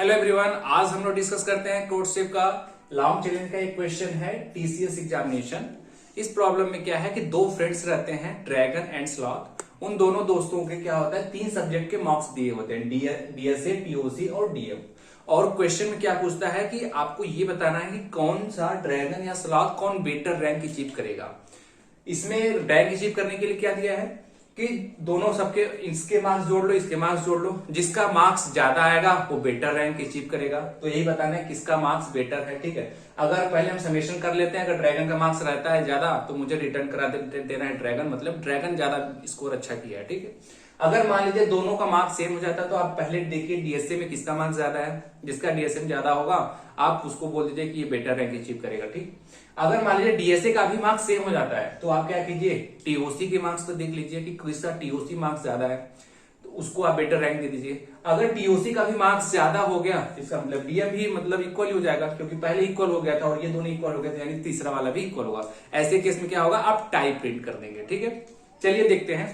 Hello everyone, आज हम लोग डिस्कस करते हैं कोर्टशिप का लॉन्ग चैलेंज का एक क्वेश्चन है टीसीएस एग्जामिनेशन। इस प्रॉब्लम में क्या है कि दो फ्रेंड्स रहते हैं, ड्रैगन एंड स्लॉथ। उन दोनों दोस्तों के क्या होता है, 3 सब्जेक्ट के मार्क्स दिए होते हैं, डीएसए, टीओसी और डीएफ। और क्वेश्चन में क्या पूछता है कि आपको ये बताना है कि कौन सा ड्रैगन या स्लॉथ कौन बेटर रैंक अचीव करेगा। इसमें रैंक अचीव करने के लिए क्या दिया है कि दोनों सबके इसके मार्क्स जोड़ लो, इसके मार्क्स जोड़ लो, जिसका मार्क्स ज्यादा आएगा वो बेटर रैंक अचीव करेगा। तो यही बताना है किसका मार्क्स बेटर है। ठीक है, अगर पहले हम समेशन कर लेते हैं, अगर ड्रैगन का मार्क्स रहता है ज्यादा तो मुझे रिटर्न करा देना है ड्रैगन, मतलब ड्रैगन ज्यादा स्कोर अच्छा किया है। ठीक है, अगर मान लीजिए दोनों का मार्क्स सेम हो जाता है तो आप पहले देखिए डीएसए में किसका मार्क्स ज्यादा है। जिसका डीएसए में ज्यादा होगा आप उसको बोल दीजिए कि ये बेटर रैंक अचीव करेगा। ठीक, अगर मान लीजिए डीएसए का भी मार्क्स सेम हो जाता है तो आप क्या कीजिए, टीओसी के मार्क्स को देख लीजिए कि किसका टीओसी मार्क्स ज्यादा है तो उसको आप बेटर रैंक दे दीजिए। अगर टीओसी का भी मार्क्स ज्यादा हो गया तो इसका मतलब डीएफ भी मतलब इक्वल ही हो जाएगा, क्योंकि पहले इक्वल हो गया था और ये दोनों इक्वल हो गए थे, यानी तीसरा वाला भी इक्वल होगा। ऐसे केस में क्या होगा, आप टाई प्रिंट कर देंगे। ठीक है, चलिए देखते हैं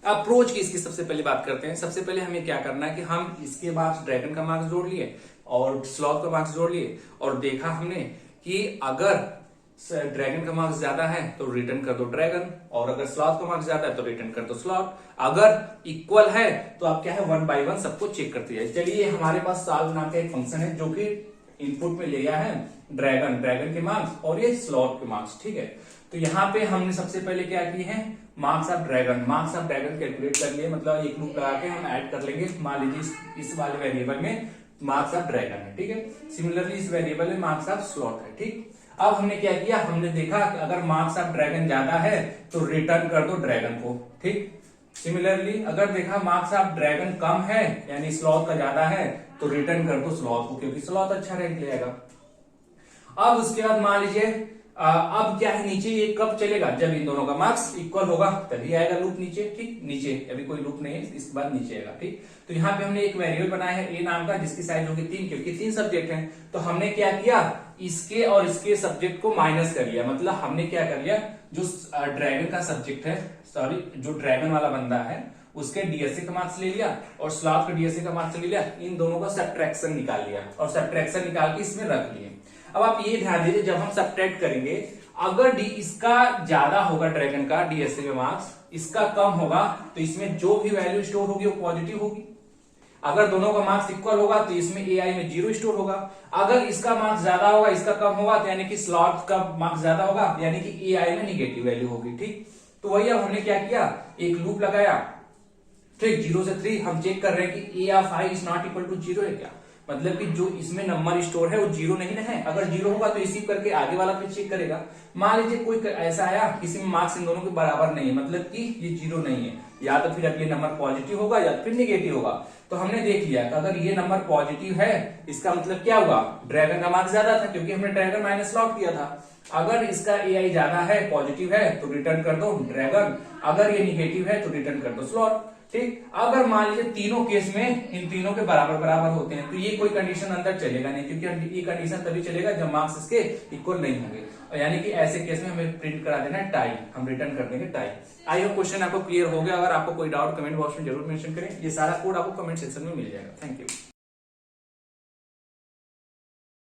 अप्रोच की। इसकी सबसे पहले बात करते हैं। सबसे पहले हमें क्या करना है कि हम इसके मार्क्स, ड्रैगन का मार्क्स जोड़ लिए और स्लॉथ का मार्क्स जोड़ लिए और देखा हमने कि अगर ड्रैगन का मार्क्स ज्यादा है तो रिटर्न कर दो ड्रैगन, और अगर स्लॉथ का मार्क्स ज्यादा है तो रिटर्न कर दो स्लॉथ। अगर इक्वल है तो आप क्या है, 1 by 1 सबको चेक करते जाइए। चलिए, हमारे पास सॉल्व नाम का एक फंक्शन है जो कि इनपुट में लिया है ड्रैगन के मार्क्स और ये स्लॉथ के मार्क्स। ठीक है, तो यहाँ पे हमने सबसे पहले क्या किए हैं, मार्क्स ऑफ ड्रैगन कैलकुलेट कर लिए, मतलब एक लूप लगा के हम ऐड कर लेंगे। मान लीजिए इस वाले वेरिएबल में मार्क्स ऑफ ड्रैगन है। ठीक है, सिमिलरली इस वेरिएबल में मार्क्स ऑफ स्लॉथ है। ठीक, अब हमने क्या किया, हमने देखा कि अगर मार्क्स ऑफ ड्रैगन ज्यादा है तो रिटर्न कर दो ड्रैगन को। ठीक, सिमिलरली अगर देखा मार्क्स ऑफ ड्रैगन कम है यानी स्लॉथ का ज्यादा है तो रिटर्न कर दो स्लॉथ को, क्योंकि स्लॉथ अच्छा रैंक ले आएगा। अब उसके बाद मान लीजिए अब क्या है, नीचे ये कब चलेगा, जब इन दोनों का मार्क्स इक्वल होगा तभी आएगा लूप नीचे। ठीक, नीचे अभी कोई लूप नहीं है, इसके बाद नीचे आएगा। ठीक, तो यहाँ पे हमने एक वेरिएबल बनाया है ए नाम का, जिसकी साइज होगी 3, क्योंकि 3 सब्जेक्ट हैं। तो हमने क्या किया, इसके और इसके सब्जेक्ट को माइनस कर लिया, मतलब हमने क्या कर लिया, जो ड्रैगन का सब्जेक्ट है, सॉरी जो ड्रैगन वाला बंदा है उसके डीएसए का मार्क्स ले लिया और स्लॉथ का डीएसए का मार्क्स ले लिया, इन दोनों का सब्ट्रैक्शन निकाल लिया और सब्ट्रैक्शन निकाल के इसमें रख लिए। अब आप ये ध्यान दीजिए, जब हम सब्ट्रैक्ट करेंगे अगर इसका ज्यादा होगा ड्रैगन का डीएसए में मार्क्स, इसका कम होगा तो इसमें जो भी वैल्यू स्टोर होगी वो पॉजिटिव होगी। अगर दोनों का मार्क्स इक्वल होगा तो इसमें एआई में 0 स्टोर होगा। अगर इसका मार्क्स ज्यादा होगा, इसका कम होगा तो यानी कि स्लॉथ का मार्क्स ज्यादा होगा, यानी कि एआई में निगेटिव वैल्यू होगी। ठीक, तो वही अब हमने क्या किया, एक लूप लगाया। ठीक, 0 से 3 हम चेक कर रहे हैं कि a of i is not equal to 0 है क्या, मतलब कि जो इसमें नंबर स्टोर है वो 0 नहीं ना है। अगर 0 होगा तो इसी करके आगे वाला पे चेक करेगा। मान लीजिए कोई ऐसा आया किसी में मार्क्स इन दोनों के बराबर नहीं है, मतलब कि ये 0 नहीं है, या तो फिर अब ये नंबर पॉजिटिव होगा या फिर निगेटिव होगा। तो हमने देख लिया कि अगर ये नंबर पॉजिटिव है इसका मतलब क्या हुआ, ड्रैगन का मार्क्स ज्यादा था, क्योंकि हमने ड्रैगन माइनस स्लॉथ किया था। अगर इसका एआई ज्यादा है, पॉजिटिव है, तो रिटर्न कर दो ड्रैगन। अगर ये निगेटिव है तो रिटर्न कर दो स्लॉथ। ठीक, अगर मान लीजिए तीनों केस में इन तीनों के बराबर बराबर होते हैं तो ये कोई कंडीशन अंदर चलेगा नहीं, क्योंकि ये कंडीशन तभी चलेगा जब मार्क्स इसके इक्वल नहीं होंगे, और यानी कि ऐसे केस में हमें प्रिंट करा देना है टाई, हम रिटर्न कर देंगे टाई। आई होप क्वेश्चन आपको क्लियर हो गया। अगर आपको कोई डाउट कमेंट बॉक्स में जरूर मेंशन करें, ये सारा कोड आपको कमेंट सेक्शन में मिल जाएगा। Thank you.